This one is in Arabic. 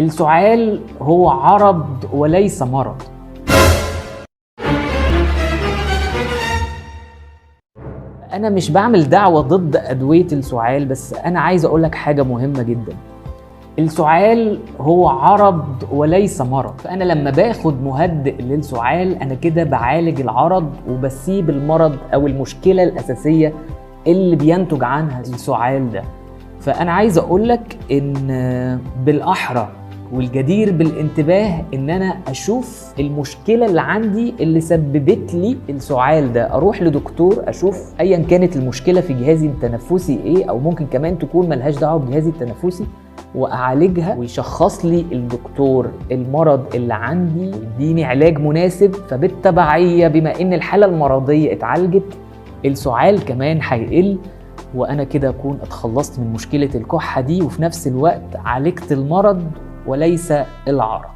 السعال هو عرض وليس مرض. أنا مش بعمل دعوة ضد أدوية السعال، بس أنا عايز أقولك حاجة مهمة جدا. السعال هو عرض وليس مرض، فأنا لما باخد مهدئ للسعال أنا كده بعالج العرض وبسيب المرض أو المشكلة الأساسية اللي بينتج عنها السعال ده. فأنا عايز أقولك إن بالأحرى والجدير بالانتباه ان انا اشوف المشكله اللي عندي اللي سببت لي السعال ده، اروح لدكتور اشوف ايا كانت المشكله في جهازي التنفسي ايه، او ممكن كمان تكون ملهاش دعوه بجهازي التنفسي، واعالجها ويشخص لي الدكتور المرض اللي عندي، يديني علاج مناسب. فبالتبعيه بما ان الحاله المرضيه اتعالجت، السعال كمان هيقل، وانا كده اكون اتخلصت من مشكله الكحه دي، وفي نفس الوقت عالجت المرض وليس العرض.